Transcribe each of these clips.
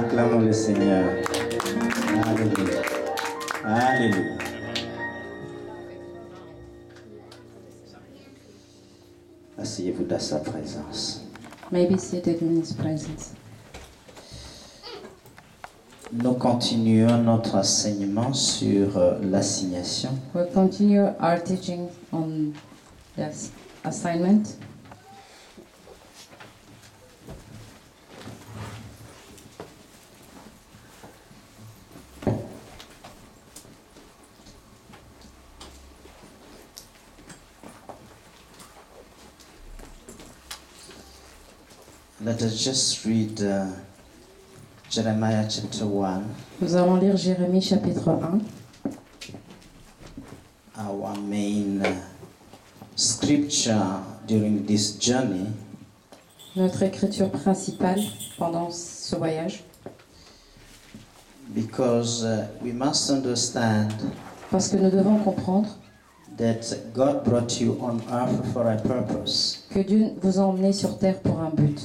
Acclamons le Seigneur. Alléluia. Alléluia. Asseyez-vous dans sa présence. Maybe seated in His presence. Nous continuons notre enseignement sur l'assignation. We'll continue our teaching on the assignment. Let us just read Jeremiah chapter 1. Nous allons lire Jérémie chapitre 1. Our main scripture during this journey. Notre écriture principale pendant ce voyage. Because we must understand Parce que nous devons comprendre that God brought you on earth for a purpose. que Dieu vous a emmené sur terre pour un but.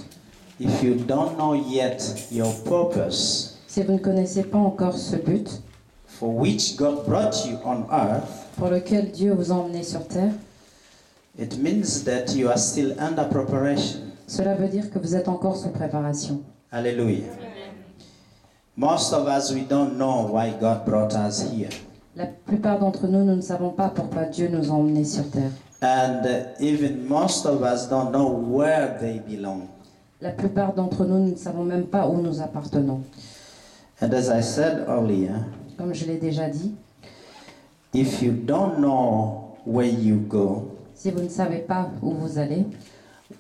If you don't know yet your purpose, Si vous ne connaissez pas encore ce but for which God brought you on earth, pour lequel Dieu vous a emmené sur terre, it means that you are still under preparation. cela veut dire que vous êtes encore sous préparation. Hallelujah. Most of us, we don't know why God brought us here. La plupart d'entre nous, nous ne savons pas pourquoi Dieu nous a emmenés sur terre. And even most of us don't know where they belong. La plupart d'entre nous, nous ne savons même pas où nous appartenons. And as I said earlier, Comme je l'ai déjà dit, if you don't know where you go, si vous ne savez pas où vous allez,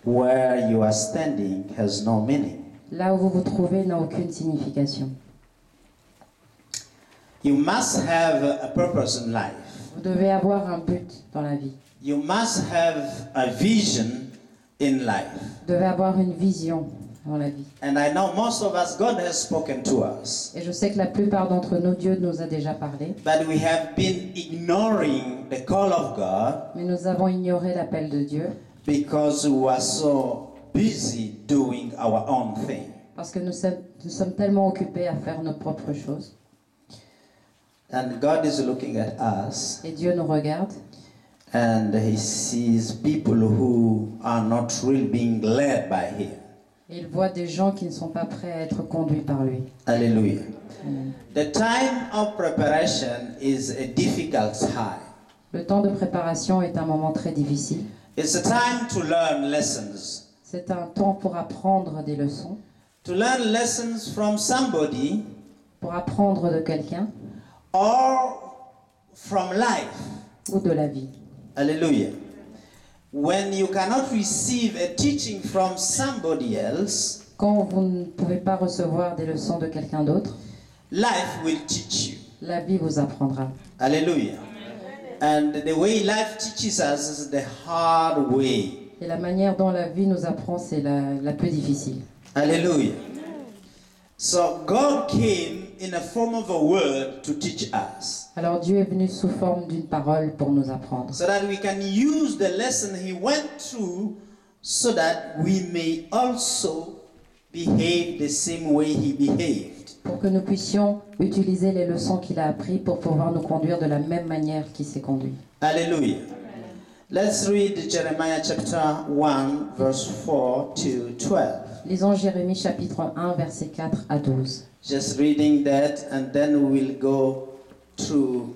where you are standing has no meaning. là où vous vous trouvez n'a aucune signification. You must have a purpose in life. Vous devez avoir un but dans la vie. You must have a vision in life. Vous devez avoir une vision dans la vie. And I know most of us, God has spoken to us. Et je sais que la plupart d'entre nous, Dieu nous a déjà parlé. But we have been ignoring the call of God Mais nous avons ignoré l'appel de Dieu because we are so busy doing our own thing. parce que nous sommes tellement occupés à faire nos propres choses. And God is looking at us Et Dieu nous regarde and He sees people who are not really being led by Him. et il voit des gens qui ne sont pas prêts à être conduits par lui. Hallelujah. Amen. The time of preparation is a difficult time. Le temps de préparation est un moment très difficile. It's a time to learn lessons. C'est un temps pour apprendre des leçons, To learn lessons from somebody pour apprendre de quelqu'un or from life. ou de la vie. Hallelujah. When you cannot receive a teaching from somebody else, Quand vous ne pouvez pas recevoir des leçons de quelqu'un d'autre, life will teach you. la vie vous apprendra. Hallelujah. And the way life teaches us is the hard way. Et la manière dont la vie nous apprend, c'est la plus difficile. Hallelujah. So God came in a form of a word to teach us, Alors Dieu est venu sous forme d'une parole pour nous apprendre, so that we can use the lesson He went through, so that we may also behave the same way He behaved. pour que nous puissions utiliser les leçons qu'il a apprises pour pouvoir nous conduire de la même manière qu'il s'est conduit. Hallelujah. Let's read Jeremiah chapter 1, verse 4 to 12. Lisons Jérémie chapitre 1, versets 4 à 12. Just reading that, and then we will go through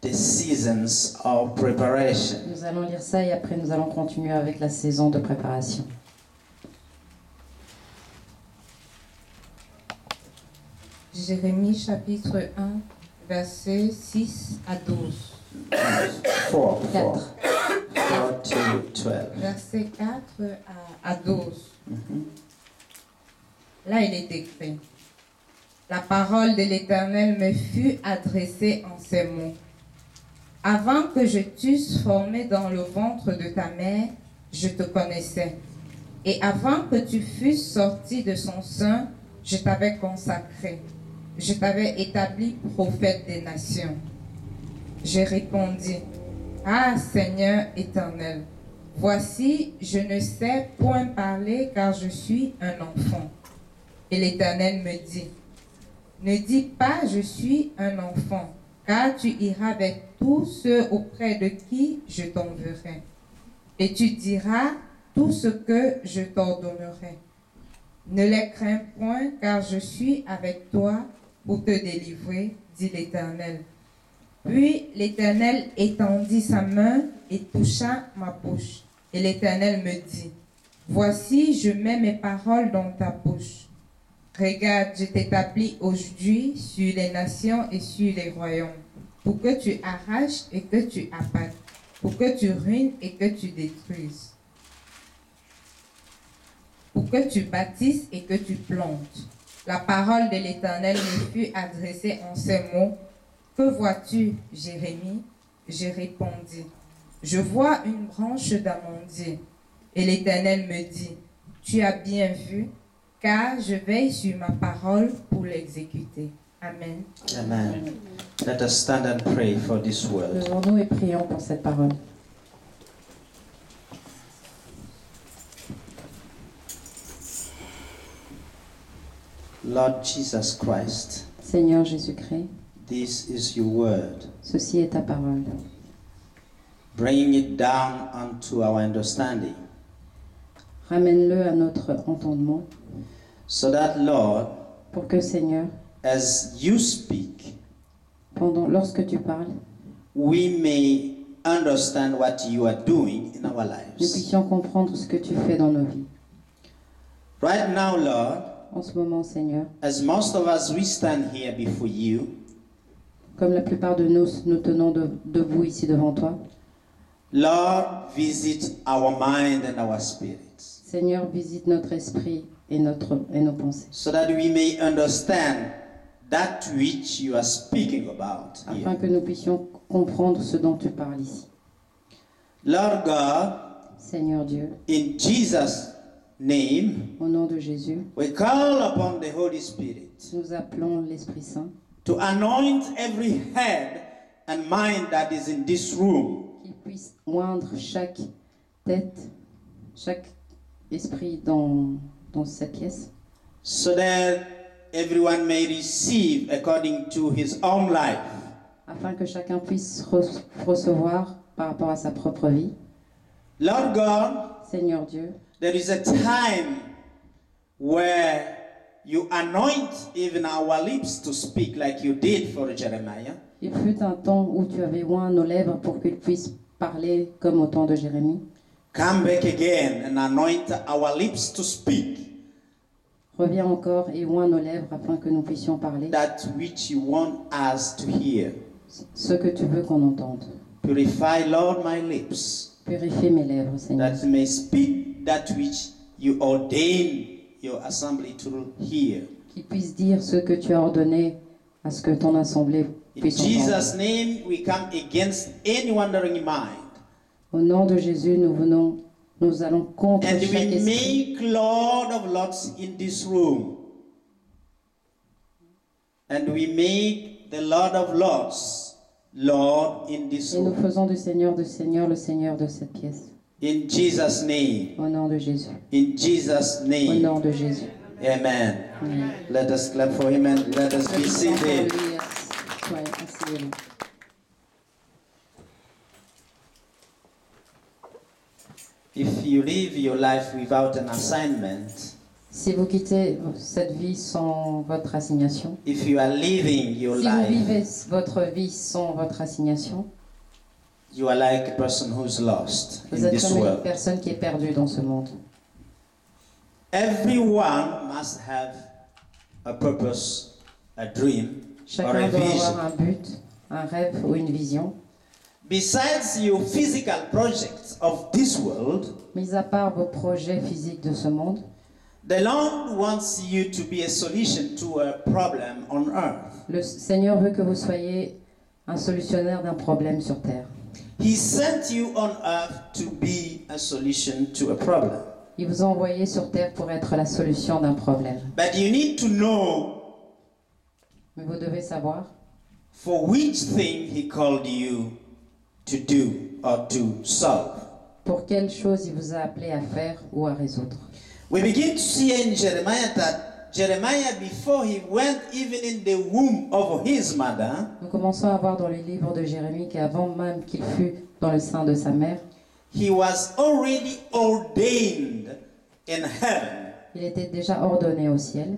the seasons of preparation. Nous allons lire ça et après nous allons continuer avec la saison de préparation. Jérémie chapitre 1, versets 6 à 12. 4 4. to 12. Verset 4 à 12. Là, il est écrit: La parole de l'Éternel me fut adressée en ces mots. Avant que je t'eusse formé dans le ventre de ta mère, je te connaissais. Et avant que tu fusses sorti de son sein, je t'avais consacré. Je t'avais établi prophète des nations. Je répondis: Ah, Seigneur éternel, voici, je ne sais point parler car je suis un enfant. Et l'Éternel me dit: Ne dis pas je suis un enfant, car tu iras avec tous ceux auprès de qui je t'enverrai. Et tu diras tout ce que je t'ordonnerai. Ne les crains point, car je suis avec toi pour te délivrer, dit l'Éternel. Puis l'Éternel étendit sa main et toucha ma bouche. Et l'Éternel me dit, voici, je mets mes paroles dans ta bouche. Regarde, je t'établis aujourd'hui sur les nations et sur les royaumes, pour que tu arraches et que tu abattes, pour que tu ruines et que tu détruises, pour que tu bâtisses et que tu plantes. La parole de l'Éternel me fut adressée en ces mots. Que vois-tu, Jérémie? J'ai répondu, je vois une branche d'amandier. Et l'Éternel me dit, tu as bien vu, car je veille sur ma parole pour l'exécuter. Amen. Amen. Let us stand and pray for this word. Levons-nous et prions pour cette parole. Lord Jesus Christ, Seigneur Jésus-Christ, this is your word. ceci est ta parole. Bring it down unto our understanding, Ramène-le à notre entendement so that, Lord, pour que, Seigneur, as you speak, lorsque tu parles, we may understand what you are doing in our nous lives. puissions comprendre ce que tu fais dans nos vies. Right now, Lord, En ce moment, Seigneur, as most of us, we stand here before you, comme la plupart de nous nous tenons debout ici devant toi, Lord, visit our mind and our spirits, Seigneur, visite notre esprit et nos pensées, so that we may understand that which you are speaking about afin here. que nous puissions comprendre ce dont tu parles ici. Lord God, Seigneur Dieu, in Jesus' name, au nom de Jésus, we call upon the Holy Spirit nous appelons l'Esprit Saint to anoint every head and mind that is in this room, qu'il puisse oindre chaque tête, chaque esprit dans cette pièce, so that everyone may receive according to his own life. afin que chacun puisse recevoir par rapport à sa propre vie. Lord God, Seigneur Dieu, there is a time where you anoint even our lips to speak like you did for Jeremiah. il fut un temps où tu avais oint nos lèvres pour qu'ils puissent parler comme au temps de Jérémie. Come back again and anoint our lips to speak Reviens encore et oint nos lèvres afin que nous puissions parler that which you want us to hear. ce que tu veux qu'on entende. Purify, Lord, my lips, Purifie mes lèvres, Seigneur, that may speak that which you ordain your assembly to hear. qu'ils puissent dire ce que tu as ordonné à ce que ton assemblée In puisse entendre. Jesus' name, we come against any wandering mind. Au nom de Jésus, nous allons contre And chaque we esprit. make Lord of Lords in this room. And we make the Lord of Lords, Lord in this Et nous room. faisons du Seigneur le Seigneur de cette pièce. In Jesus' name. Au nom de Jésus. In Jesus' Au name. nom de Jésus. Amen. Amen. Let us clap for him and let us be seated. Soyez asseyez-vous. If you live your life without an assignment, Si vous quittez cette vie sans votre assignation, if you are living your si vous life, vivez votre vie sans votre assignation, you are like a person who's lost vous in êtes this comme une world. personne qui est perdue dans ce monde. Everyone must have a purpose, a dream, or Chacun a doit vision. avoir un but, un rêve ou une vision. Besides your physical projects of this world, Mis à part vos projets physiques de ce monde, the Lord wants you to be a solution to a problem on earth. le Seigneur veut que vous soyez un solutionnaire d'un problème sur terre. He sent you on earth to be a solution to a problem. Il vous a envoyé sur terre pour être la solution d'un problème. But you need to know Mais vous devez savoir for which thing He called you to do or to solve. pour quelle chose il vous a appelé à faire ou à résoudre. We begin to see in Jeremiah that Jeremiah, before he went even in the womb of his mother, Nous commençons à voir dans les livres de Jérémie qu'avant même qu'il fût dans le sein de sa mère, he was already ordained in heaven. il était déjà ordonné au ciel.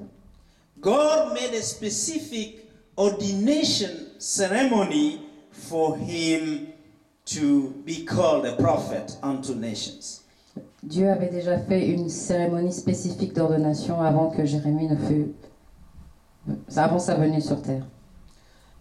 God made a specific ordination ceremony for him to be called a prophet unto nations. Dieu avait déjà fait une cérémonie spécifique d'ordination avant que Jérémie ne fût, avant sa venue sur terre.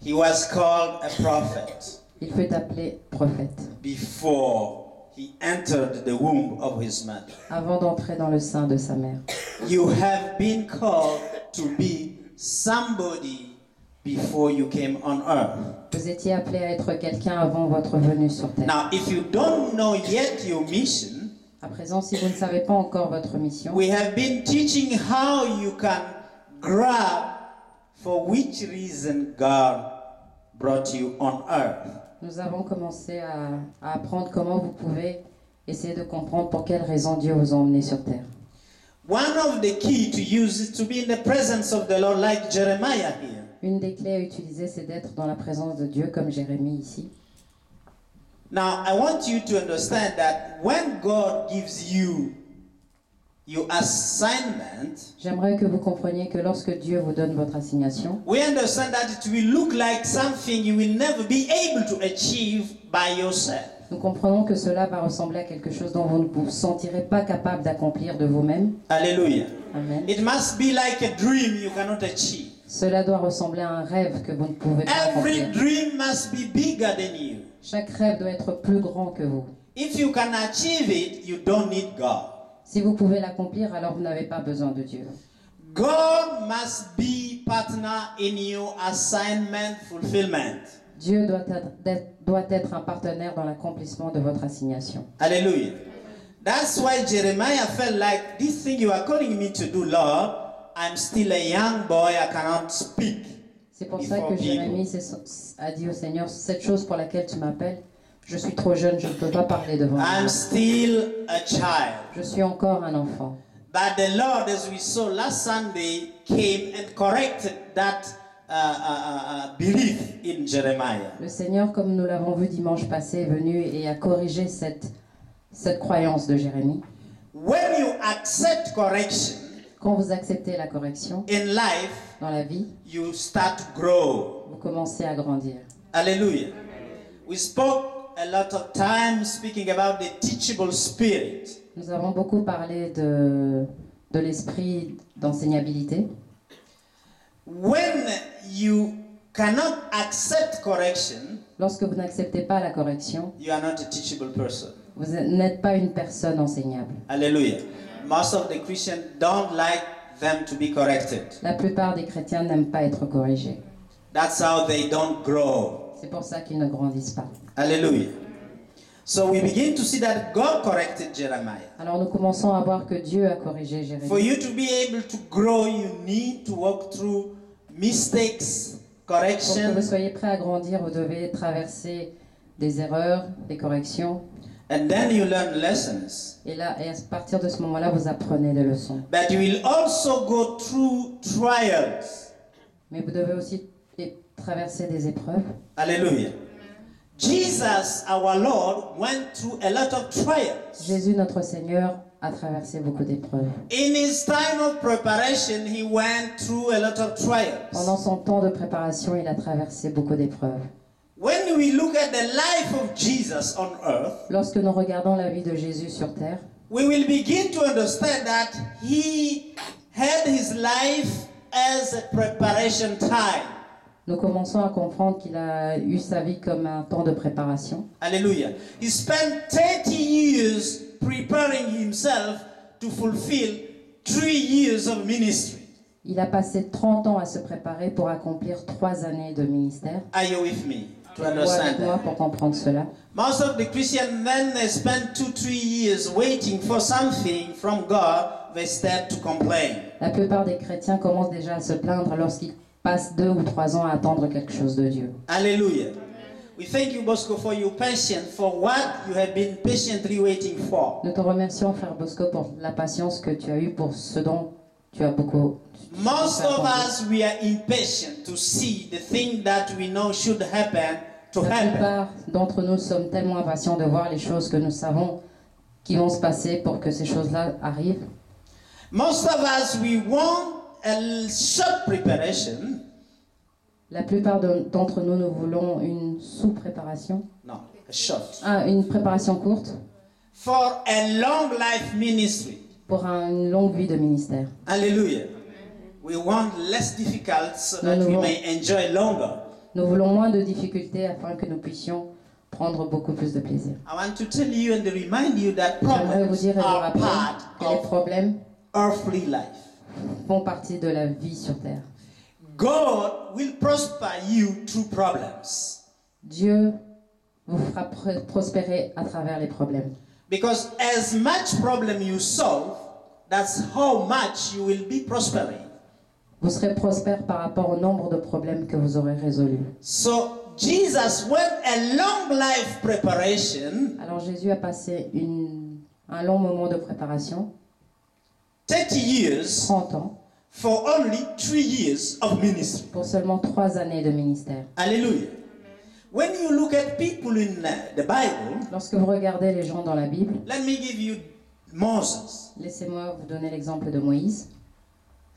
He was called a prophet Il fut appelé prophète before he entered the womb of his mother. avant d'entrer dans le sein de sa mère. You have been called to be somebody before you came on earth. Vous étiez appelé à être quelqu'un avant votre venue sur terre. Now, if you don't know yet your mission, À présent, si vous ne savez pas encore votre mission, we have been teaching how you can grab for which reason God brought you on earth. nous avons commencé à apprendre comment vous pouvez essayer de comprendre pour quelles raisons Dieu vous a emmené sur terre. One of the key to use is to be in the presence of the Lord, like Jeremiah here. Une des clés à utiliser, c'est d'être dans la présence de Dieu, comme Jérémie ici. Now, I want you to understand that when God gives you your assignment, J'aimerais que vous compreniez que lorsque Dieu vous donne votre assignation, we understand that it will look like something you will never be able to achieve by yourself. nous comprenons que cela va ressembler à quelque chose dont vous ne vous sentirez pas capable d'accomplir de vous-même. Hallelujah. Amen. It must be like a dream you cannot achieve. Cela doit ressembler à un rêve que vous ne pouvez pas Every accomplir. dream must be bigger than you. Chaque rêve doit être plus grand que vous. If you can achieve it, you don't need God. Si vous pouvez l'accomplir, alors vous n'avez pas besoin de Dieu. God must be partner in your assignment fulfillment. Dieu doit être un partenaire dans l'accomplissement de votre assignation. Hallelujah. That's why Jeremiah felt like, this thing you are calling me to do, Lord, I'm still a young boy, I cannot speak. C'est pour ça que Jérémie a dit au Seigneur, cette chose pour laquelle tu m'appelles, je suis trop jeune, je ne peux pas parler devant I'm toi. still a child. Je suis encore un enfant. But the Lord, as we saw last Sunday, came and corrected that belief in Jeremiah. Le Seigneur, comme nous l'avons vu dimanche passé, est venu et a corrigé cette croyance de Jérémie. When you accept correction Quand vous acceptez la correction in life, dans la vie, you start to grow. vous commencez à grandir. Hallelujah. We spoke a lot of time speaking about the teachable spirit. Nous avons beaucoup parlé de l'esprit d'enseignabilité. When you cannot accept correction, Lorsque vous n'acceptez pas la correction, you are not a teachable person. vous n'êtes pas une personne enseignable. Hallelujah. Most of the Christians don't like them to be corrected. La plupart des chrétiens n'aiment pas être corrigés. That's how they don't grow. C'est pour ça qu'ils ne grandissent pas. Hallelujah. So we begin to see that God corrected Jeremiah. Alors nous commençons à voir que Dieu a corrigé For Jérémie. you to be able to grow, you need to walk through mistakes, Pour que correction, vous soyez prêt à grandir, vous devez traverser des erreurs, des corrections. and then you learn lessons. Et à partir de ce moment-là, vous apprenez des leçons. But you will also go through trials. Mais vous devez aussi traverser des épreuves. Hallelujah. Jesus, our Lord, went through a lot of trials. Jésus, notre Seigneur, a traversé beaucoup d'épreuves. In his time of preparation, he went through a lot of Pendant trials. son temps de préparation, il a traversé beaucoup d'épreuves. When we look at the life of Jesus on earth, Lorsque nous regardons la vie de Jésus sur terre, we will begin to understand that he had his life as a preparation time. nous commençons à comprendre qu'il a eu sa vie comme un temps de préparation. Hallelujah. He spent 30 years preparing himself to fulfill 3 years of ministry. Il a passé 30 ans à se préparer pour accomplir 3 années de ministère. Are you with me to Êtes-vous understand avec moi that? pour comprendre cela. Most of the Christians then they spend 2-3 years waiting for something from God. They start to complain. La plupart des chrétiens commencent déjà à se plaindre lorsqu'ils passent 2 ou 3 ans à attendre quelque chose de Dieu. Hallelujah. We thank you, Bosco, for your patience, for what you have been patiently waiting for. Nous te remercions, frère Bosco, pour la patience que tu as eue pour ce dont tu as beaucoup. Most of us, we are impatient to see the thing that we know should happen to La happen. plupart d'entre nous sommes tellement impatients de voir les choses que nous savons qui vont se passer pour que ces choses-là arrivent. Most of us, we want a short preparation. La plupart d'entre nous, nous voulons une sous-préparation. No, a short. Une préparation courte For a long life ministry. pour une longue vie de ministère. Hallelujah. We want less difficult so that we may enjoy longer. Nous voulons moins de difficultés afin que nous puissions prendre beaucoup plus de plaisir. I want to tell you and remind you that J'aimerais vous problems dire et vous are rappeler part que les of problèmes earthly life. font partie de la vie sur terre. God will prosper you through problems. Dieu vous fera prospérer à travers les problèmes. Because as much problem you solve, that's how much you will be prospering. Vous serez prospère par rapport au nombre de problèmes que vous aurez résolus. So Jesus went a long life preparation, Alors Jésus a passé un long moment de préparation, 30 years 30 ans, for only 3 years of ministry. pour seulement 3 années de ministère. Hallelujah. When you look at people in the Bible, Lorsque vous regardez les gens dans la Bible, let me give you Moses. laissez-moi vous donner l'exemple de Moïse.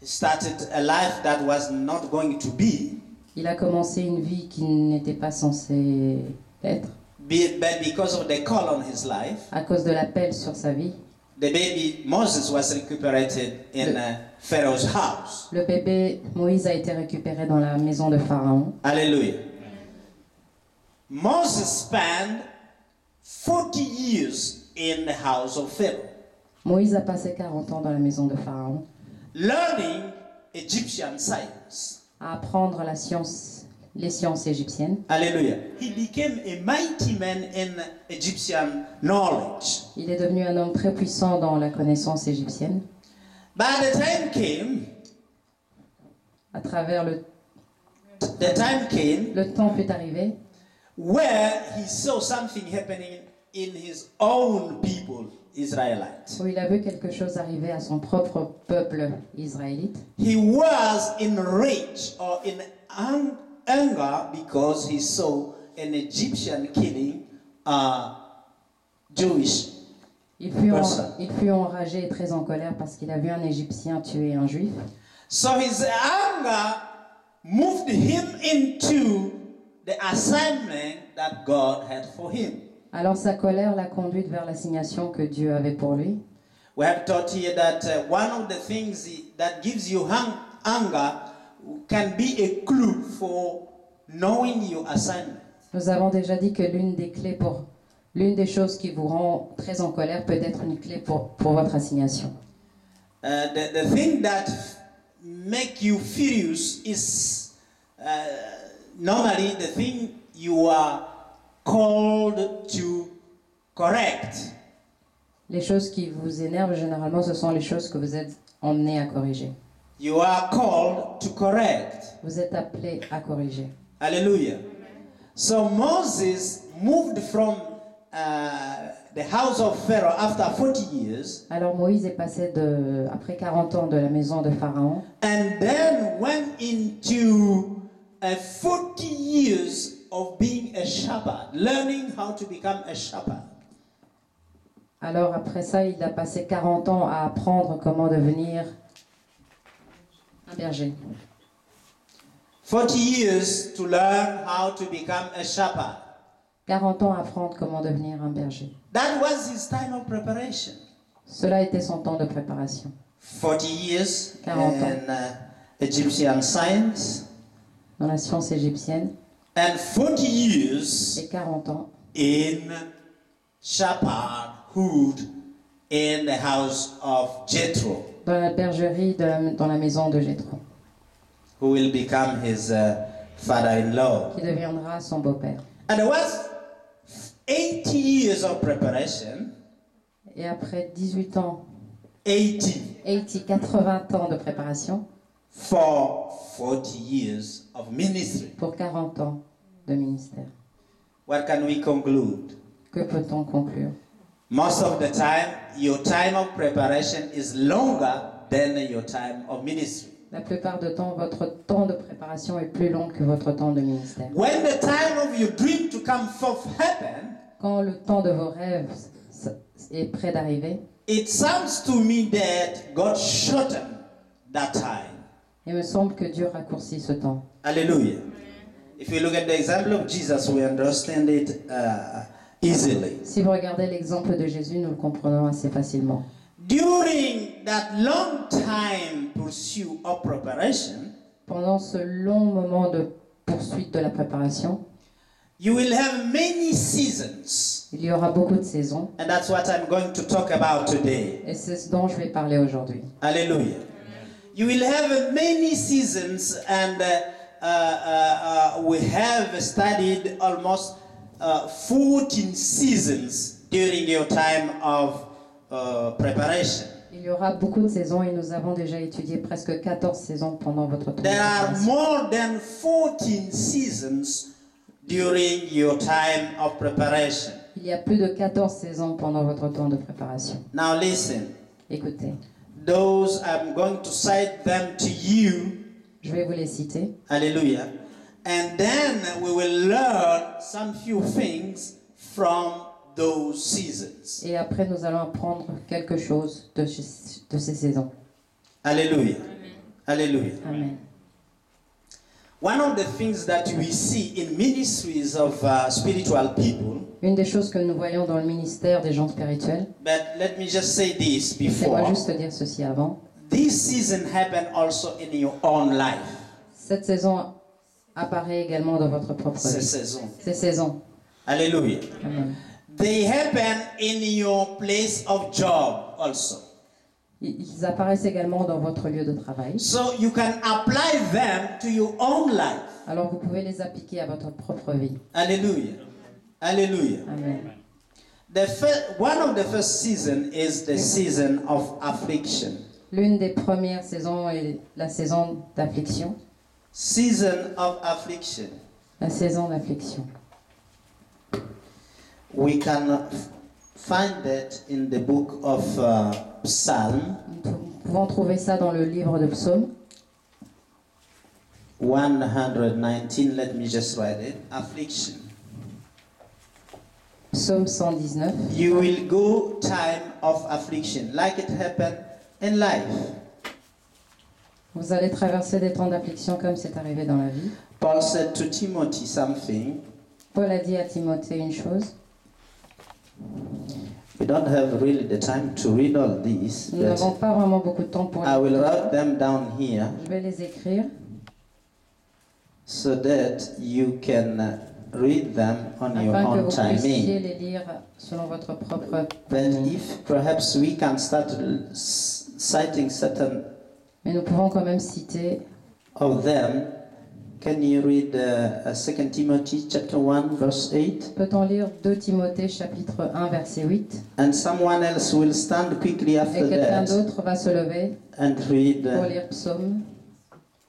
He started a life that was not going to be, Il a commencé une vie qui n'était pas censée être but because of the call on his life, à cause de l'appel sur sa vie. the baby Moses was recuperated in Pharaoh's house. Le bébé Moïse a été récupéré dans la maison de Pharaon. Hallelujah. Moses spent 40 years in the house of Pharaoh, Moïse a passé 40 ans dans la maison de Pharaon learning Egyptian science. à apprendre les sciences égyptiennes. Hallelujah. He became a mighty man in Egyptian knowledge. Il est devenu un homme très puissant dans la connaissance égyptienne. But the time came, À travers the time came le temps fut arrivé where he saw something happening in his own people, Israelites. où il a vu quelque chose arriver à son propre peuple israélite. He was in rage or in anger because he saw an Egyptian killing a Jewish. Il fut Personne. enragé et très en colère parce qu'il a vu un Égyptien tuer un Juif. So his anger moved him into the assignment that God had for him. Alors sa colère l'a conduite vers l'assignation que Dieu avait pour lui. We have taught here that one of the things that gives you anger can be a clue for knowing your assignment. Nous avons déjà dit que l'une des choses qui vous rend très en colère peut être une clé pour votre assignation. The thing that make you furious is normally the thing you are called to correct. Les choses qui vous énervent, généralement, ce sont les choses que vous êtes emmenés à corriger. You are called to correct. Vous êtes appelés à corriger. Hallelujah. So Moses moved from the house of Pharaoh after 40 years Alors Moïse est passé après 40 ans de la maison de Pharaon and then went into 40 years of being a shepherd, learning how to become a shepherd. Alors après ça, il a passé 40 ans à apprendre comment devenir un berger. 40 years to learn how to become a shepherd. 40 ans à apprendre comment devenir un berger. That was his time of preparation. Cela était son temps de préparation. 40 years 40 ans. in Egyptian science Dans la science égyptienne and 40 years et 40 ans in shepherdhood in the house of Jethro, dans la bergerie dans la maison de Jéthro, who will become his father-in-law. qui deviendra son beau-père. And there was 80 years of preparation, Et après 18 ans, 80 80 ans de préparation for 40 years of ministry. pour 40 ans de ministère. What can we conclude? Que peut-on conclure? Most of the time, your time of preparation is longer than your time of ministry. La plupart du temps, votre temps de préparation est plus long que votre temps de ministère. When the time of your dream to come forth happen, Quand le temps de vos rêves est près d'arriver, it sounds to me that God shortened that time. il me semble que Dieu raccourcit ce temps. Hallelujah. If you look at the example of Jesus, we understand it easily. Si vous regardez l'exemple de Jésus, nous le comprenons assez facilement. During that long time pursuit of preparation, Pendant ce long moment de poursuite de la préparation, you will have many seasons. il y aura beaucoup de saisons, And that's what I'm going to talk about today. et c'est ce dont je vais parler aujourd'hui. Hallelujah. You will have many seasons, and we have studied almost 14 seasons during your time of preparation. Il y aura beaucoup de saisons et nous avons déjà étudié presque 14 saisons pendant votre temps de There are préparation. more than 14 seasons during your time of preparation. Il y a plus de 14 saisons pendant votre temps de préparation. Now listen, Écoutez, those I'm going to cite them to you. je vais vous les citer. Hallelujah. And then we will learn some few things from those seasons. Et après, nous allons apprendre quelque chose de ces saisons. Hallelujah. Hallelujah. Amen. One of the things that we see in ministries of spiritual people, Une des choses que nous voyons dans le ministère des gens spirituels, but let me just say this laissez-moi before. juste dire ceci avant. This season happened also in your own life. Cette saison apparaît également dans votre propre Ces vie. saisons. Ces saisons. Hallelujah. Amen. They happen in your place of job also. Ils apparaissent également dans votre lieu de travail. So you can apply them to your own life. Alors vous pouvez les appliquer à votre propre vie. Hallelujah. Hallelujah. Amen. One of the first season is the season of affliction. L'une des premières saisons est la saison d'affliction. Season of affliction. La saison d'affliction. We can find that in the book of Psalm Nous pouvons trouver ça dans le livre de Psaumes. 119. Let me just write it. Affliction. Psaume 119. You will go time of affliction, like it happened in life. Vous allez traverser des temps d'affliction comme c'est arrivé dans la vie. Paul said to Timothy something. Paul a dit à Timothée une chose. We don't have really the time to read all these, Nous n'avons but pas vraiment beaucoup de temps pour I will lire. write them down here Je vais les écrire so that you can read them on your afin que own vous puissiez timing. les lire selon votre propre But timing. if perhaps we can start citing certain Mais nous pouvons quand même citer of them, can you read 2 Timothy chapter 1 verse 8? Peut-on lire 2 Timothée chapitre 1 verset 8 And someone else will stand quickly et after quelqu'un that d'autre va se lever and read pour lire Psaume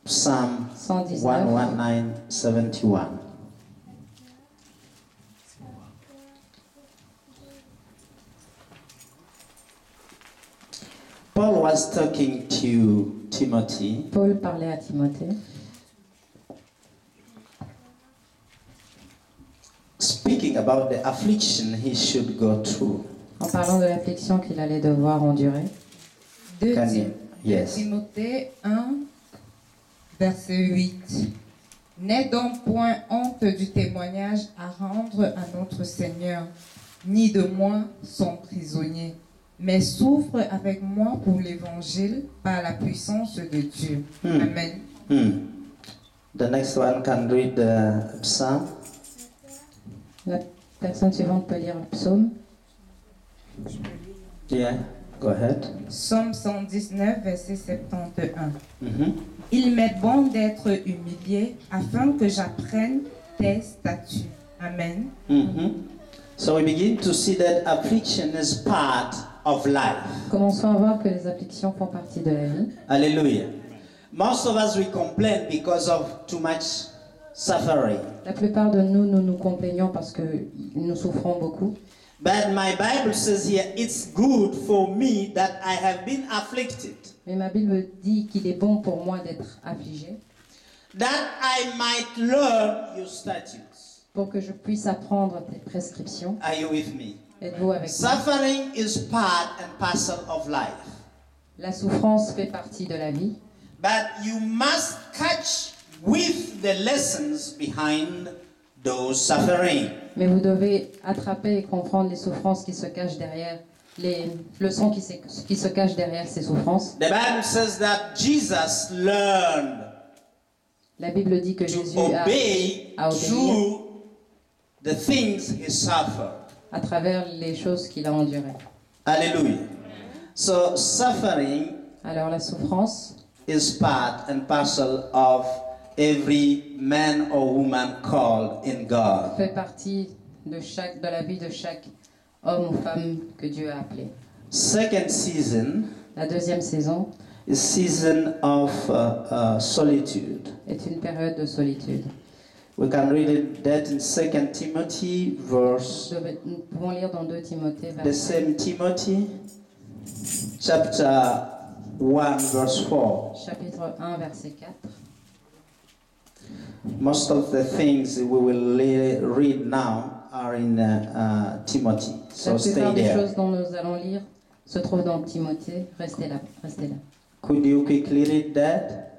Psalm 119 119:71. Paul was talking to Timothy Paul parlait à Timothée speaking about the affliction he should go through. en parlant de l'affliction qu'il allait devoir endurer. 2 Can you- Yes. Timothée 1, verset 8. N'aie donc point honte du témoignage à rendre à notre Seigneur, ni de moi, son prisonnier, mais souffre avec moi pour l'Évangile par la puissance de Dieu. Amen. The next one can read Psalm. La personne suivante peut lire le Psaume. Yeah, go ahead. Psaume 119, verset 71. Mhm. Il m'est bon d'être humilié afin que j'apprenne tes statuts. Amen. Mhm. So we begin to see that affliction is part of life. Commençons à voir que les afflictions font partie de la vie. Hallelujah. Most of us we complain because of too much suffering. La plupart de nous, nous nous complaignons parce que nous souffrons beaucoup. But my Bible says here, it's good for me that I have been afflicted, Mais ma Bible dit qu'il est bon pour moi d'être affligé, that I might learn your statutes. pour que je puisse apprendre tes prescriptions. Are you with me? Êtes-vous avec moi? Suffering is part and parcel of life. La souffrance fait partie de la vie, But you must catch with the lessons behind those suffering. mais vous devez attraper et comprendre les souffrances qui se cachent derrière, les leçons qui se cachent derrière ces souffrances. The Bible says that Jesus learned La Bible dit que to Jésus obey a obéi through the things he suffered. à travers les choses qu'il a endurées. Hallelujah. So suffering Alors la souffrance is part and parcel of every man or woman called in God. fait partie de la vie de chaque homme ou femme que Dieu a appelé. Second season La deuxième saison is season of solitude. est une période de solitude. We can read that in 2 Timothy verse, Nous pouvons lire dans 2 Timothée, the same Timothy, chapter 1 verse 4. chapitre 1, verset 4. Most of the things we will read now are in Timothy, so La stay plupart des there. choses dont nous allons lire se trouvent dans Timothée. Restez là, restez là. Could you quickly read that?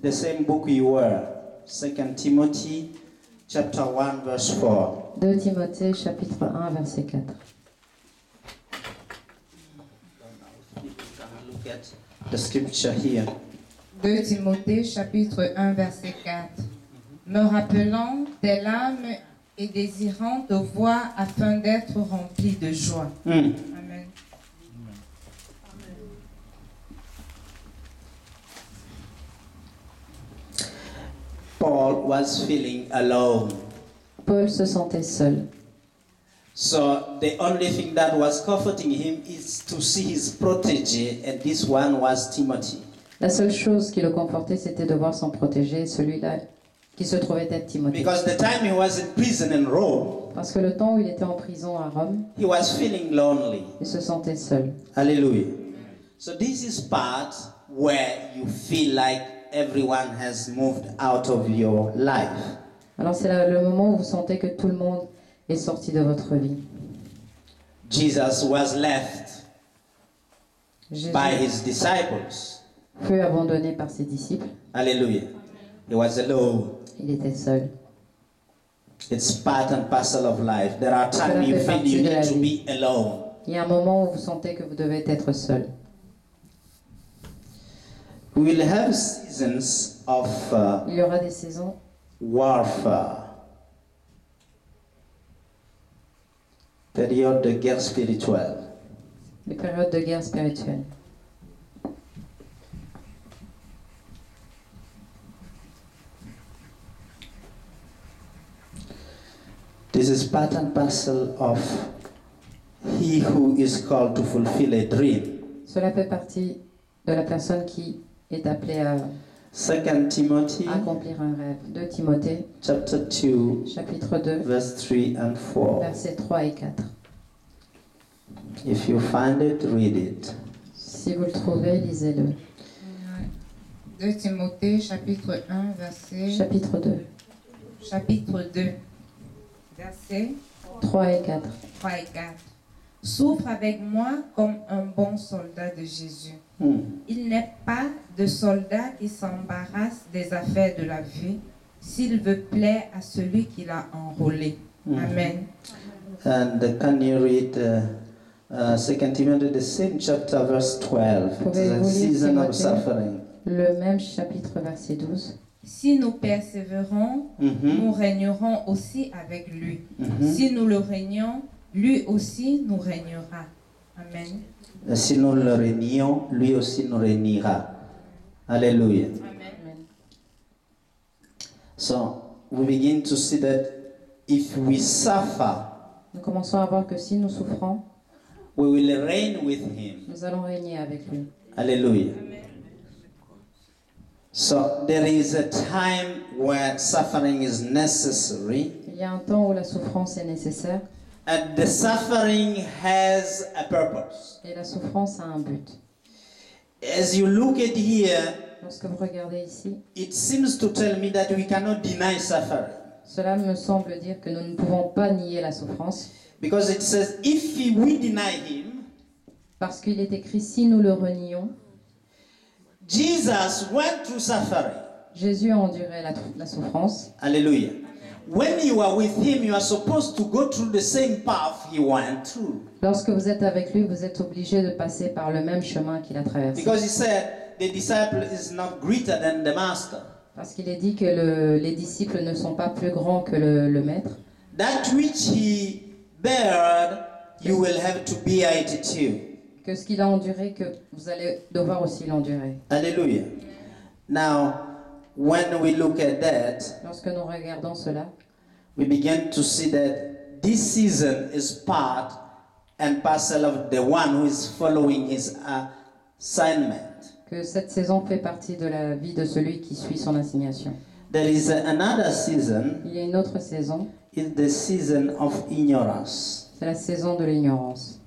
The same book you were, 2 Timothy, chapter 1 verse 4. 2 Timothée, chapitre 1, verset 4. Look at the scripture here. 2 Timothée chapitre 1 verset 4. Me rappelant tes larmes et désirant te voir afin d'être rempli de joie. Amen. Paul was feeling alone. Paul se sentait seul. So the only thing that was comforting him is to see his protege, and this one was Timothy. La seule chose qui le confortait, c'était de voir son protégé, celui-là qui se trouvait être Timothée. Because the time he was in prison in Rome, Parce que le temps où il était en prison à Rome, he was feeling lonely. il se sentait seul. Hallelujah. So this is part where you feel like everyone has moved out of your life. Alors c'est le moment où vous sentez que tout le monde est sorti de votre vie. Jesus was left Jésus by his disciples. fut abandonné par ses disciples. Hallelujah. He was alone. Il était seul. It's part and parcel of life. There are Cela times you fait feel partie you de la need to vie. be alone. Il y a un moment où vous sentez que vous devez être seul. We will have seasons of Il y aura des saisons warfare, période de guerre spirituelle. des périodes de guerre spirituelle. This is part and parcel of he who is called to fulfill a dream. Cela fait partie de la personne qui est appelée à 2 Timothy accomplir un rêve. 2 Timothée, chapter 2 chapitre 2, verse 3 and 4. versets 3 et 4. If you find it, read it. Si vous le trouvez, lisez-le. 2 Timothée chapitre 1 verset Chapitre 2, chapitre 2 verset 3 et 4. 3 et 4. Souffre avec moi comme un bon soldat de Jésus. Il n'est pas de soldat qui s'embarrasse des affaires de la vie s'il veut plaire à celui qui l'a enrôlé. Amen. And can you read 2 Timothy, the same chapter, verse 12? It's Pouvez-vous a lire season of Timothée? suffering. Le même chapitre, verset 12. Si nous persévérons, nous régnerons aussi avec lui. Si nous le régnons, lui aussi nous régnera. Amen. Si nous le régnons, lui aussi nous régnera. Hallelujah. Amen. So we begin to see that if we suffer, Nous commençons à voir que si nous souffrons, we will reign with him. nous allons régner avec lui. Hallelujah. So there is a time where suffering is necessary, Il y a un temps où la souffrance est nécessaire, And the suffering has a purpose. Et la souffrance a un but. As you look at here, Lorsque vous regardez ici, it seems to tell me that we cannot deny suffering. cela me semble dire que nous ne pouvons pas nier la souffrance, Because it says, if we deny him, parce qu'il est écrit si nous le renions, Jesus went through suffering. Jésus a enduré la souffrance. Hallelujah. When you are with him, you are supposed to go through the same path he went through. Lorsque vous êtes avec lui, vous êtes obligé de passer par le même chemin qu'il a traversé. Because he said, the disciple is not greater than the master. Parce qu'il est dit que les disciples ne sont pas plus grands que le maître. That which he bared, you will have to bear it too. Que ce qu'il a enduré, que vous allez devoir aussi l'endurer. Hallelujah. Now, when we look at that, Lorsque nous regardons cela, we begin to see that this season is part and parcel of the one who is following his assignment. que cette saison fait partie de la vie de celui qui suit son assignation. There is another season, Il y a une autre saison, it's the season of ignorance. c'est la saison de l'ignorance.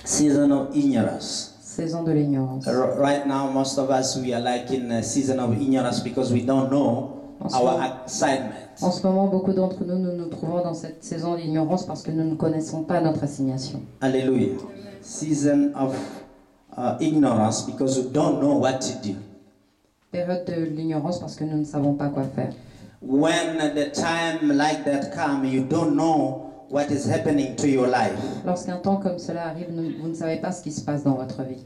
Season of ignorance. Saison de l'ignorance. Right now, most of us, we are like in a season of ignorance because we don't know our assignment. En ce moment, beaucoup d'entre nous, nous nous trouvons dans cette saison d'ignorance parce que nous ne connaissons pas notre assignation. Hallelujah. Season of ignorance because we don't know what to do. Période de l'ignorance parce que nous ne savons pas quoi faire. When the time like that comes, you don't know what is happening to your life. Lorsqu'un temps comme cela arrive, vous ne savez pas ce qui se passe dans votre vie.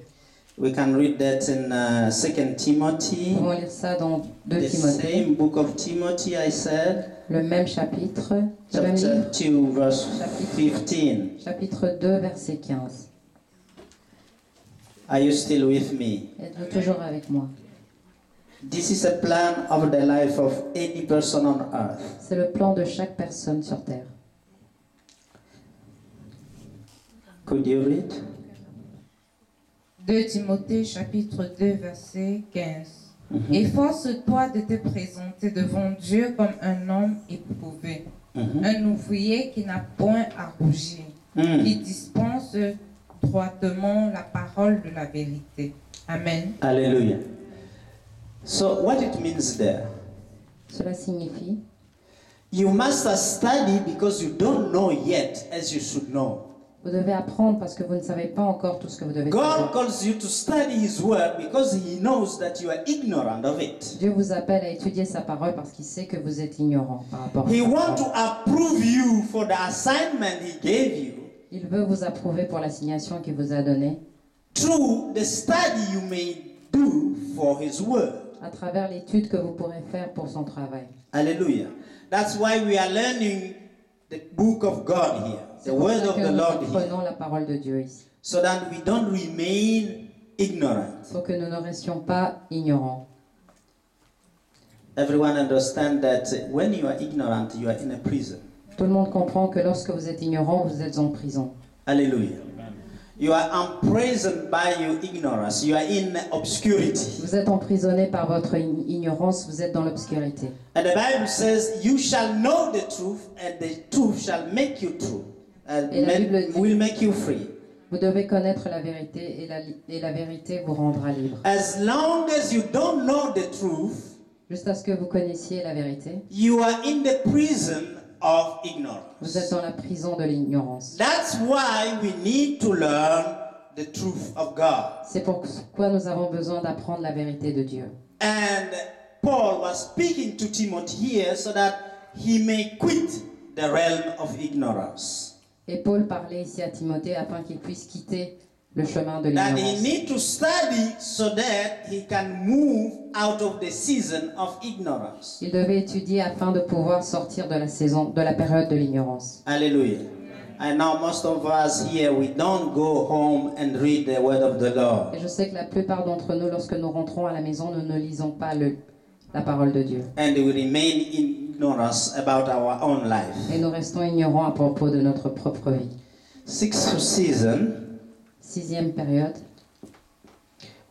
We can read that in 2 Timothy, Nous pouvons lire ça dans 2 the Timothée, same book of Timothy, I said, le même chapitre, le même livre, chapter 2, verse 15. chapitre 2, verset 15. Are you still with me? Êtes-vous toujours avec moi? This is a plan of the life of any person on earth. C'est le plan de chaque personne sur terre. Could you read? 2 Timothée chapitre 2 verset 15. Efforce-toi de te présenter devant Dieu comme un homme éprouvé, un ouvrier qui n'a point à rougir, qui dispense droitement la parole de la vérité. Amen. Hallelujah. So what it means there? Cela signifie, You must study because you don't know yet as you should know. vous devez apprendre parce que vous ne savez pas encore tout ce que vous devez God savoir. calls you to study His Word because He knows that you are ignorant of it. Dieu vous appelle à étudier sa parole parce qu'il sait que vous êtes ignorant par rapport à He sa wants to parole. approve you for the assignment He gave you Il veut vous approuver pour l'assignation qu'il vous a donnée through the study you may do for His Word. à travers l'étude que vous pourrez faire pour son travail. Hallelujah. That's why we are learning the book of God here, C'est the pour Word ça of que the nous Lord here, apprenons la parole de Dieu ici, so that we don't remain ignorant. pour que nous ne restions pas ignorants. Everyone understand that when you are ignorant, you are in a prison. Tout le monde comprend que lorsque vous êtes ignorant, vous êtes en prison. Hallelujah. You are imprisoned by your ignorance. You are in obscurity. Vous êtes emprisonné par votre ignorance, vous êtes dans l'obscurité. And the Bible says, you shall know the truth, and the truth shall make you true. And Et la Bible dit- will make you free. Vous devez connaître la vérité et la vérité vous rendra libre. As long as you don't know the truth, Juste à ce que vous connaissiez la vérité, you are in the prison of vous ignorance. êtes dans la prison de l'ignorance. That's why we need to learn the truth of God. C'est pourquoi nous avons besoin d'apprendre la vérité de Dieu. And Paul was speaking to Timothy here so that he may quit the realm of ignorance. Et Paul parlait ici à Timothée afin qu'il puisse quitter le chemin de That he l'ignorance. need to study so that he can move out of the season of ignorance. Il devait étudier afin de pouvoir sortir de la saison, de la période de l'ignorance. Hallelujah. And now most of us here, we don't go home and read the word of the Lord. Et je sais que la plupart d'entre nous, lorsque nous rentrons à la maison, nous ne lisons pas la parole de Dieu. And we remain in ignorance about our own life. Et nous restons ignorants à propos de notre propre vie. Sixth season, 6e période,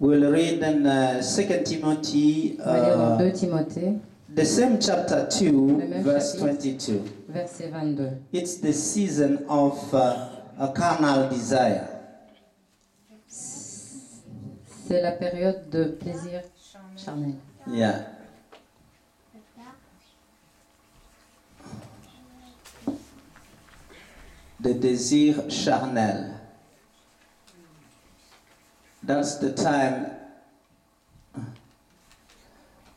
We'll read in 2 Timothy, On va lire dans 2 Timothée, the same chapter 2, Le même verse chapitre. 22. verset 22. It's the season of a carnal desire. C'est la période de plaisir charnel. Yeah. The désir charnel. That's the time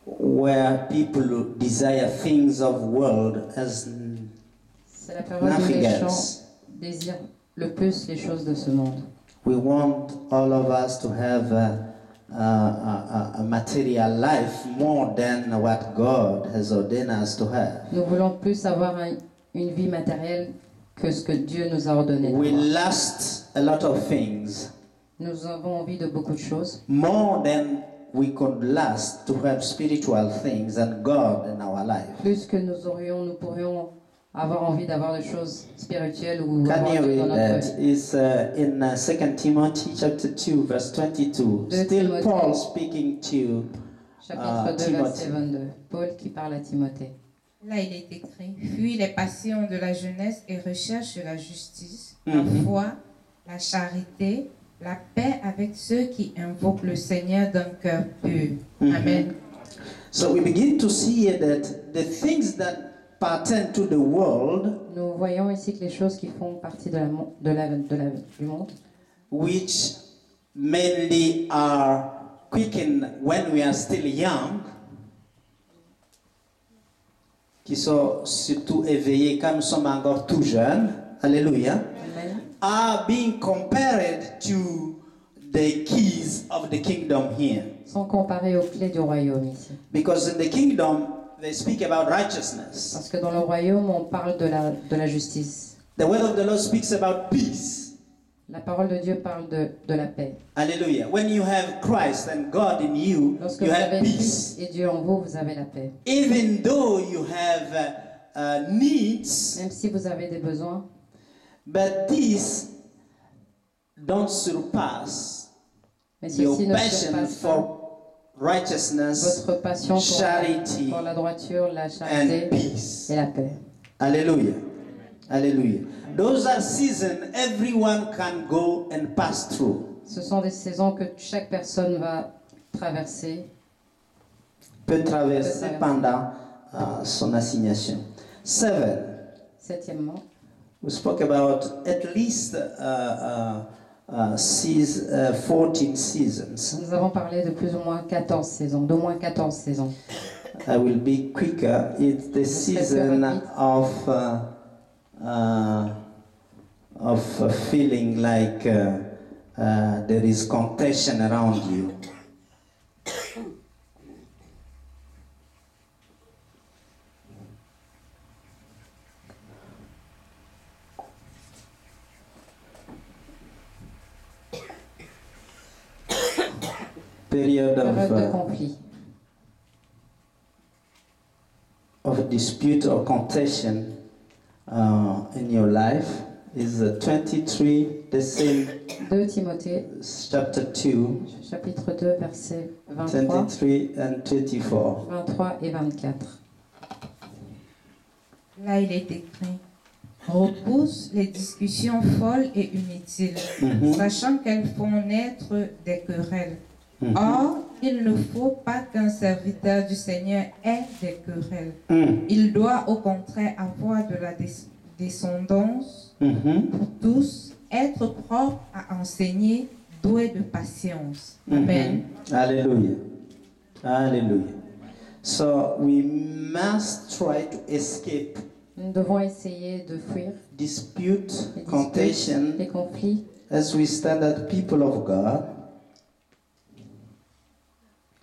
where people desire things of world as C'est la période où nothing les gens else. désirent le plus les choses de ce monde. We want all of us to have a material life more than what God has ordained us to have. Nous voulons plus avoir une vie matérielle que ce que Dieu nous a ordonné We d'avoir. lust a lot of things Nous avons envie de beaucoup de choses, more than we could lust to have spiritual things and God in our life. plus que nous pourrions avoir envie d'avoir des choses spirituelles ou Can avoir you Dieu read dans notre that? vie. It's in 2 Timothy chapter 2 verse 22. Deux Still Timothée. Paul speaking to Chapitre 2, Timothée. verset 22. Paul qui parle à Timothée. Là, il est écrit, fuis les passions de la jeunesse et recherche la justice, Mhm. la foi, la charité, la paix avec ceux qui invoquent le Seigneur d'un cœur pur. Mhm. Amen. So we begin to see here that the things that pertain to the world, Nous voyons ici que les choses qui font partie du monde, which mainly are quickened when we are still young, qui sont surtout éveillés quand nous sommes encore tout jeunes, alléluia, Amen, are being compared to the keys of the kingdom here. sont comparées aux clés du royaume ici. Because in the kingdom, they speak about righteousness. Parce que dans le royaume, on parle de la justice. The word of the Lord speaks about peace. La parole de Dieu parle de la paix. Hallelujah. When you have Christ and God in you, Lorsque you vous have avez peace. Christ et Dieu en vous, vous avez la paix. Even though you have needs, Même si vous avez des besoins, but these don't surpass mais your ceci ne passion surpasse pas for righteousness votre passion charity, pour la droiture, la and charité peace. et la paix. Hallelujah. Hallelujah. Those are seasons everyone can go and pass through. Ce sont des saisons que chaque personne va traverser. Peut traverser traverser. pendant son assignation. 7. Septièmement, We spoke about at least 14 seasons. nous avons parlé de plus ou moins 14 saisons, d'au moins 14 saisons. I will be quicker. It's the season of feeling like there is contention around you. Period Période de of conflit, dispute or contention in your life is 23, the same 2 Timothée, chapter 2, chapitre 2, versets 23, 23 and 24. 23 et 24. Là, il est écrit, repousse les discussions folles et inutiles, Mhm. sachant qu'elles font naître des querelles. Mhm. Or, il ne faut pas qu'un serviteur du Seigneur ait des querelles. Mm. Il doit au contraire avoir de la descendance Mhm. pour tous, être propre à enseigner, doué de patience. Amen. Mhm. Hallelujah. Hallelujah. So we must try to escape Nous devons essayer de fuir dispute, les disputes, contention les conflits, as we stand as people of God.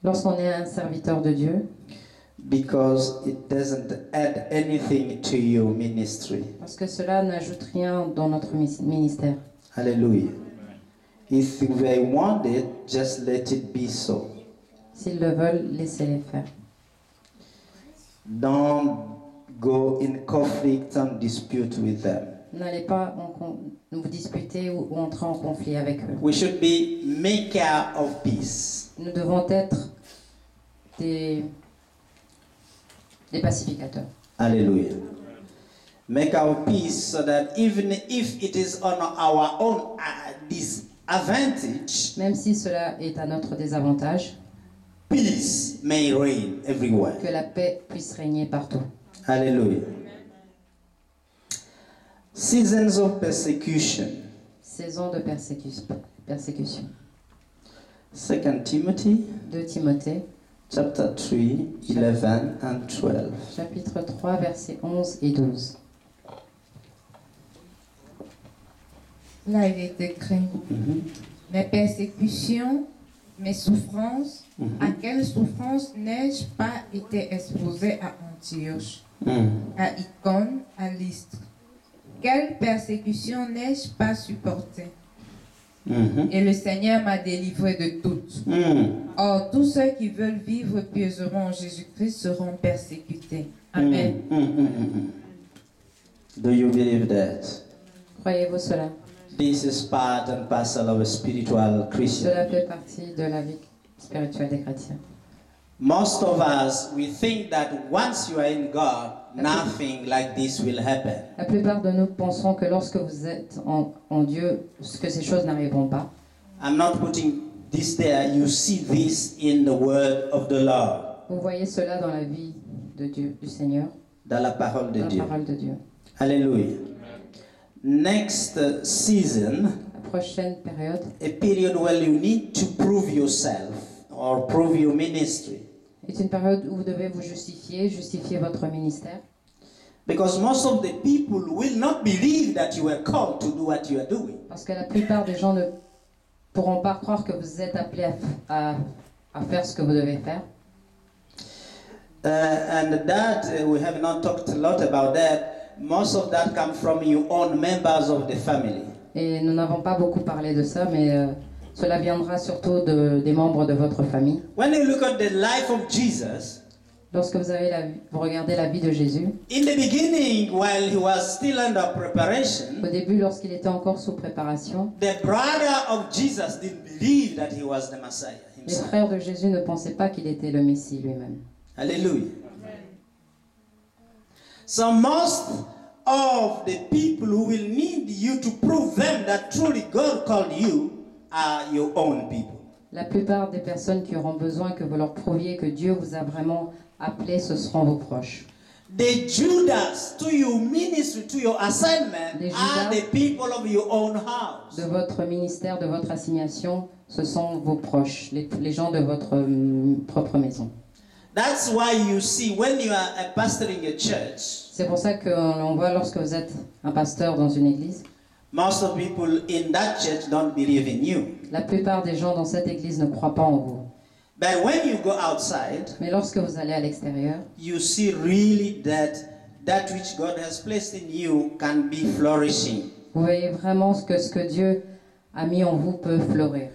lorsqu'on est un serviteur de Dieu, Because it doesn't add anything to your ministry. parce que cela n'ajoute rien dans notre ministère. Hallelujah. If they want it, just let it be so. S'ils le veulent, laissez-les faire. Don't go in conflict and dispute with them. N'allez pas vous disputer ou entrer en conflit avec eux. We should be maker of peace. Nous devons être des pacificateurs. Hallelujah. Make our peace so that even if it is on our own disadvantage, Même si cela est à notre désavantage, peace may reign everywhere. que la paix puisse régner partout. Hallelujah. Seasons of persecution. Saison de persécution. 2 Timothy 2 Timothée, chapter 3, 11 and 12. chapitre 3, versets 11 et 12. Là, il est écrit, mes persécutions, mes souffrances, à quelles souffrances n'ai-je pas été exposé à Antioche, à Icône, à Lystre? Quelle persécution n'ai-je pas supportée? Et le Seigneur m'a délivré de toutes. Or, tous ceux qui veulent vivre pieusement en Jésus-Christ seront persécutés. Amen. Do you believe that? Croyez-vous cela? This is part and parcel of a spiritual Christian. Cela fait partie de la vie spirituelle des chrétiens. Most of us, we think that once you are in God, nothing like this will happen. La plupart de nous pensons que lorsque vous êtes en Dieu, que ces choses n'arriveront pas. I'm not putting this there. You see this in the word of the Lord. Vous voyez cela dans la vie de Dieu, du Seigneur, Dans la parole de dans la Dieu. parole de Dieu. Hallelujah. Next season, La prochaine période, a period where you need to prove yourself or prove your ministry. est une période où vous devez vous justifier votre ministère. Because most of the people will not believe that you were called to do what you are doing. Parce que la plupart des gens ne pourront pas croire que vous êtes appelé à faire ce que vous devez faire. And that, we have not talked a lot about that. Most of that come from your own members of the family. Et nous n'avons pas beaucoup parlé de ça, mais cela viendra surtout des membres de votre famille. When you look at the life of Jesus, Lorsque vous regardez la vie de Jésus, in the beginning, while he was still under preparation, au début, lorsqu'il était encore sous préparation, the brother of Jesus didn't believe that he was the Messiah les himself. frères de Jésus ne pensaient pas qu'il était le Messie lui-même. Hallelujah. So most of the people who will need you to prove them that truly God called you are your own people. La plupart des personnes qui auront besoin que vous leur prouviez que Dieu vous a vraiment appelé, ce seront vos proches. The Judas to your ministry, to your assignment, Les are Judas the people of your own house. De votre ministère, de votre assignation, ce sont vos proches, les gens de votre propre maison. That's why you see when you are a pastor in a church, C'est pour ça qu'on voit lorsque vous êtes un pasteur dans une église, most of people in that church don't believe in you. la plupart des gens dans cette église ne croient pas en vous. But when you go outside, Mais lorsque vous allez à l'extérieur, you see really that which God has placed in you can be flourishing. vous voyez vraiment ce que Dieu a mis en vous peut fleurir.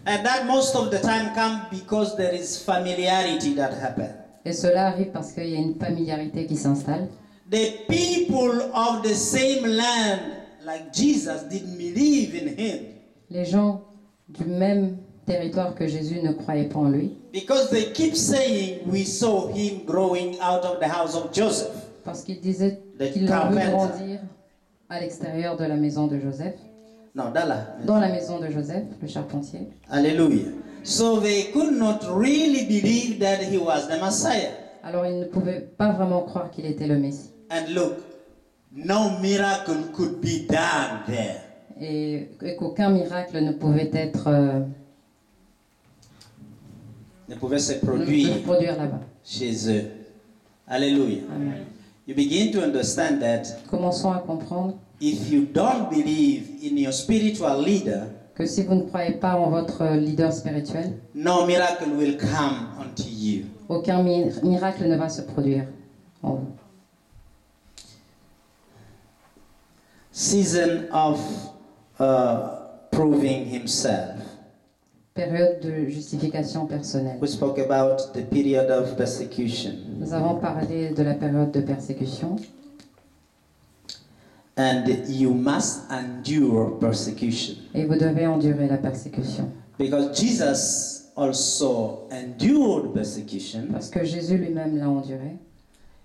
And that most of the time comes because there is familiarity that happens. Et cela arrive parce qu'il y a une familiarité qui s'installe. The people of the same land, like Jesus, didn't believe in him. Les gens du même territoire que Jésus ne croyaient pas en lui. Because they keep saying, we saw him growing out of the house of Joseph. Parce qu'ils disaient The qu'ils l'ont vu carpenter. grandir à l'extérieur de la maison de Joseph. No, Dala. Dans la maison de Joseph, le charpentier. Hallelujah. So they could not really believe that he was the Messiah. Alors ils ne pouvaient pas vraiment croire qu'il était le Messie. And look, no miracle could be done there. Et qu'aucun miracle ne pouvait être Ne pouvait se de produire produire là-bas. chez eux. Hallelujah. Amen. You begin to understand that Commençons à comprendre if you don't believe in your spiritual leader, que si vous ne croyez pas en votre leader spirituel, no miracle will come unto you. aucun miracle ne va se produire en vous. Season of proving himself. Période de justification personnelle. We spoke about the period of persecution. Nous avons parlé de la période de persécution. And you must endure persecution. Et vous devez endurer la persécution. Because Jesus also endured persecution, Parce que Jésus lui-même l'a enduré.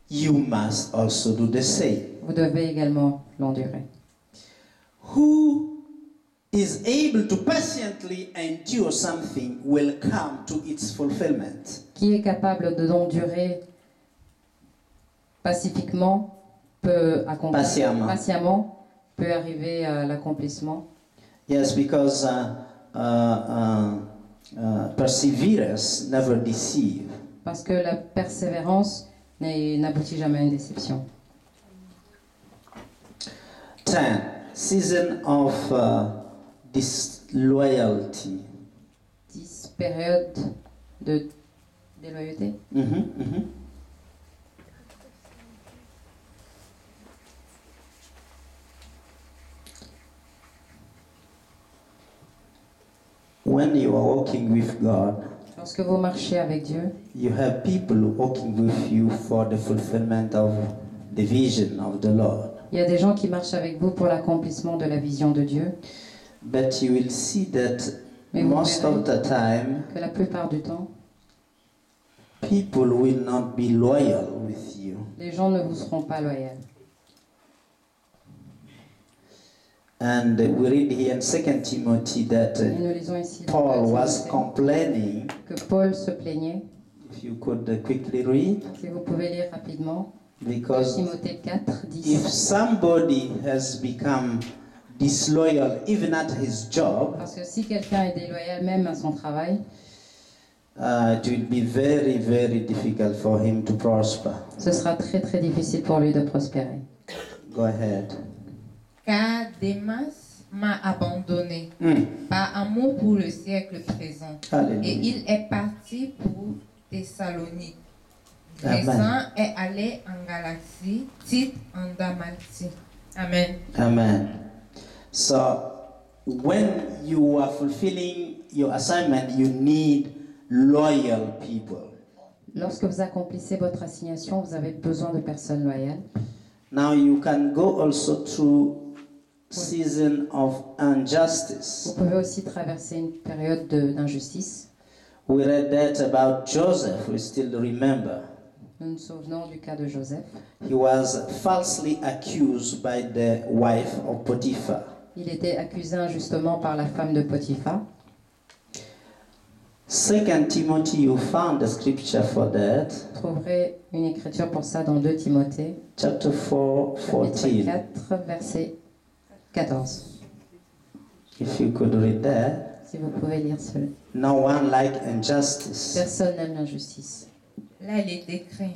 you must also do the same. Vous devez également l'endurer. Who is able to patiently endure something will come to its fulfillment. Qui est capable de l'endurer pacifiquement peut accomplir, patiemment peut arriver à l'accomplissement. Yes, because perseverance never deceives. Parce que la persévérance n'aboutit jamais à une déception. 10. Season of disloyalty. 10 périodes de déloyauté. When you are walking with God, Lorsque vous marchez avec Dieu, you have people walking with you for the fulfillment of the vision of the Lord. il y a des gens qui marchent avec vous pour l'accomplissement de la vision de Dieu. But you will see that Mais vous most verrez of the time, que la plupart du temps, people will not be loyal with you. les gens ne vous seront pas loyaux. And we read here in 2 Timothy that Et nous lisons ici dans Paul 2 was Timothée complaining. que Paul se plaignait. If you could quickly read, Si vous pouvez lire rapidement, 2 because Timothée 4, if 10. somebody has become disloyal even at his job, Parce que si quelqu'un est déloyal même à son travail, it will be very, very difficult for him to prosper. ce sera très très difficile pour lui de prospérer. Go ahead. Car Démas m'a abandonné par amour pour le siècle présent. Et Hallelujah. il est parti pour Thessalonique. Amen. Crescent est allé en Galatie, Tite en Dalmatie. Amen. Amen. So, when you are fulfilling your assignment, you need loyal people. Lorsque vous accomplissez votre assignation, vous avez besoin de personnes loyales. Now, you can go also through season of injustice. Vous pouvez aussi traverser une période d'injustice. We read that about Joseph, we still remember. Nous nous souvenons du cas de Joseph. He was falsely accused by the wife of Potiphar. Il était accusé injustement par la femme de Potiphar. 2 Timothy, you found the scripture for that. Vous trouverez une écriture pour ça dans 2 Timothée, Chapter 4, chapitre 14. 4, verset 14. If you could read that. Si vous pouvez lire cela. No one like injustice. Personne n'aime l'injustice. Là, il est écrit.